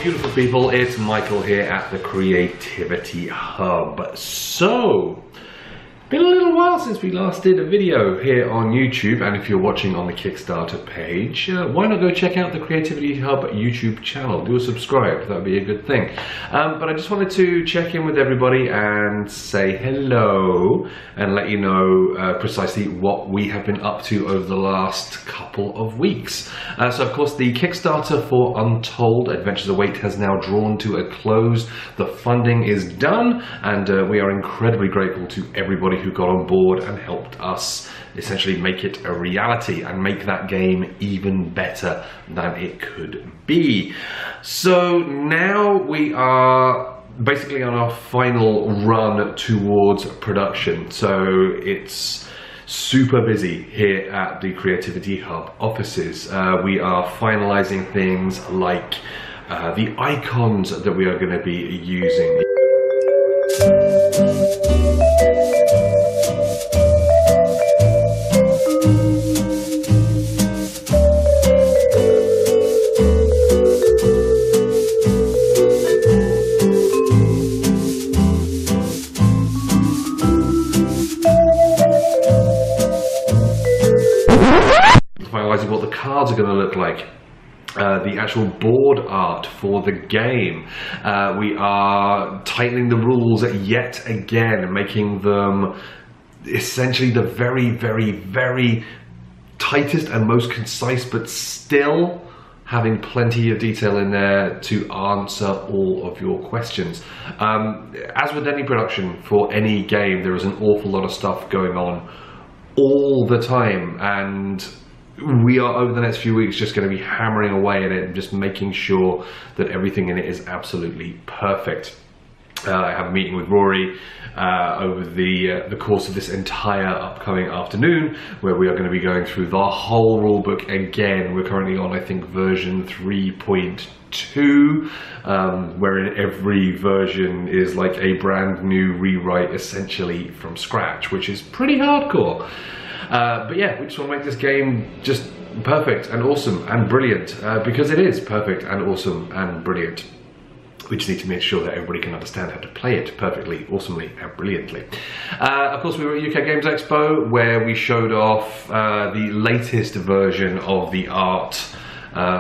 beautiful people, it's Michael here at the Creativity Hub. So, been a little while since we last did a video here on YouTube, and if you're watching on the Kickstarter page, why not go check out the Creativity Hub YouTube channel? Do a subscribe, that would be a good thing. But I just wanted to check in with everybody and say hello and let you know precisely what we have been up to over the last couple of weeks. So of course the Kickstarter for Untold Adventures Await has now drawn to a close. The funding is done, and we are incredibly grateful to everybody who got on board and helped us essentially make it a reality and make that game even better than it could be. So now we are basically on our final run towards production. So it's super busy here at the Creativity Hub offices. We are finalizing things like the icons that we are going to be using. Finalizing what the cards are going to look like. The actual board art for the game. We are tightening the rules yet again, making them essentially the very tightest and most concise, but still having plenty of detail in there to answer all of your questions. As with any production for any game, there is an awful lot of stuff going on all the time, and we are over the next few weeks just going to be hammering away at it and just making sure that everything in it is absolutely perfect. I have a meeting with Rory over the course of this entire upcoming afternoon, where we are going to be going through the whole rulebook again. We're currently on, I think, version 3.2, wherein every version is like a brand new rewrite essentially from scratch, which is pretty hardcore. But yeah, we just want to make this game just perfect and awesome and brilliant, because it is perfect and awesome and brilliant. We just need to make sure that everybody can understand how to play it perfectly, awesomely and brilliantly. Of course, we were at UK Games Expo, where we showed off the latest version of the art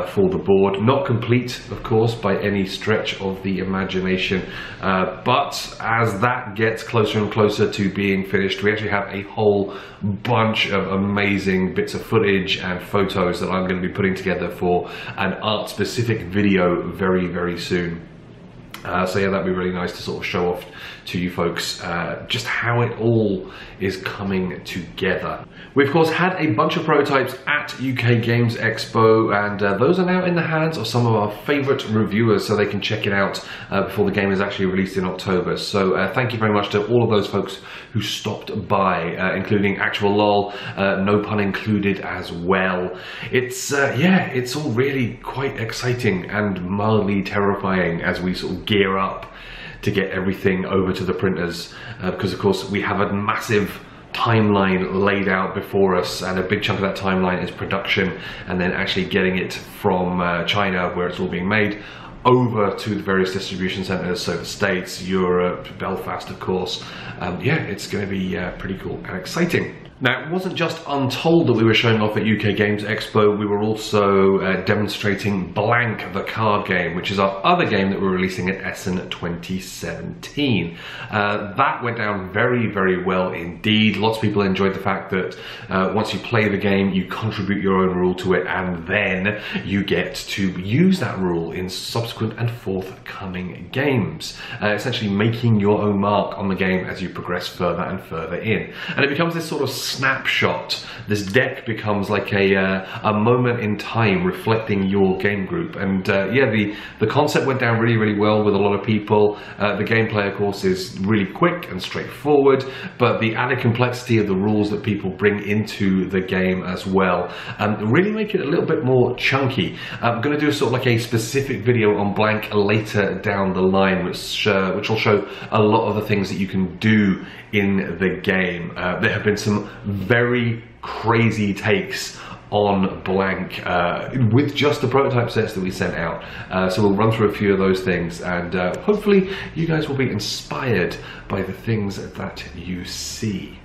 for the board. Not complete, of course, by any stretch of the imagination, but as that gets closer and closer to being finished, we actually have a whole bunch of amazing bits of footage and photos that I'm going to be putting together for an art-specific video very soon. So yeah, that'd be really nice to sort of show off to you folks just how it all is coming together. We of course had a bunch of prototypes at UK Games Expo, and those are now in the hands of some of our favourite reviewers, so they can check it out before the game is actually released in October. So thank you very much to all of those folks who stopped by, including Actual Lol, no pun included as well. It's yeah, it's all really quite exciting and mildly terrifying as we sort of gear up to get everything over to the printers, because of course we have a massive timeline laid out before us, and a big chunk of that timeline is production and then actually getting it from China, where it's all being made, over to the various distribution centers, so the States, Europe, Belfast of course. Yeah, it's going to be pretty cool and exciting. Now, it wasn't just Untold that we were showing off at UK Games Expo, we were also demonstrating Blank, the card game, which is our other game that we're releasing at Essen 2017. That went down very well indeed. Lots of people enjoyed the fact that once you play the game, you contribute your own rule to it, and then you get to use that rule in subsequent and forthcoming games, essentially making your own mark on the game as you progress further and further in. And it becomes this sort of snapshot. This deck becomes like a moment in time reflecting your game group, and yeah, the concept went down really well with a lot of people. The gameplay of course is really quick and straightforward, but the added complexity of the rules that people bring into the game as well really make it a little bit more chunky. I'm going to do sort of like a specific video on Blank later down the line, which will show a lot of the things that you can do in the game. There have been some very crazy takes on blank with just the prototype sets that we sent out. So we'll run through a few of those things, and hopefully you guys will be inspired by the things that you see.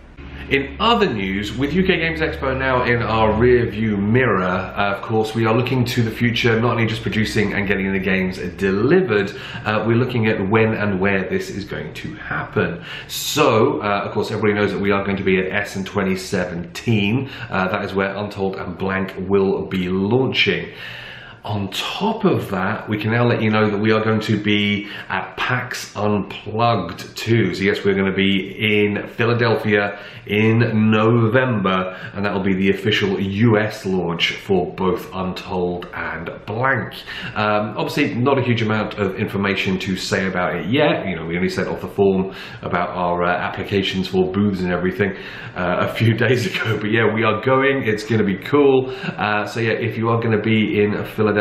In other news, with UK Games Expo now in our rear view mirror, of course, we are looking to the future, not only just producing and getting the games delivered, we're looking at when and where this is going to happen. So, of course, everybody knows that we are going to be at Essen 2017. That is where Untold and Blank will be launching. On top of that, we can now let you know that we are going to be at PAX Unplugged too. So yes, we're going to be in Philadelphia in November, and that will be the official US launch for both Untold and Blank. Obviously, not a huge amount of information to say about it yet. You know, we only sent off the form about our applications for booths and everything a few days ago. But yeah, we are going. It's going to be cool. So yeah, if you are going to be in Philadelphia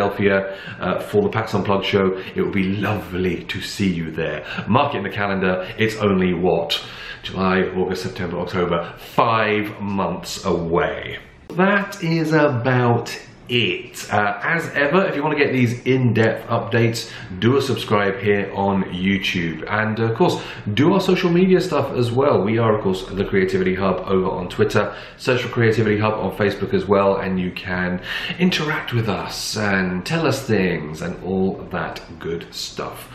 for the PAX Unplugged show, it would be lovely to see you there. Mark it in the calendar. It's only what? July, August, September, October, 5 months away. That is about it. As ever, if you want to get these in-depth updates, do a subscribe here on YouTube, and of course do our social media stuff as well. We are of course the Creativity Hub over on Twitter. Search for Creativity Hub on Facebook as well, and you can interact with us and tell us things and all that good stuff.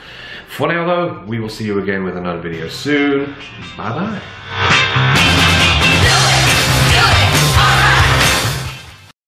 For now though, we will see you again with another video soon. Bye bye.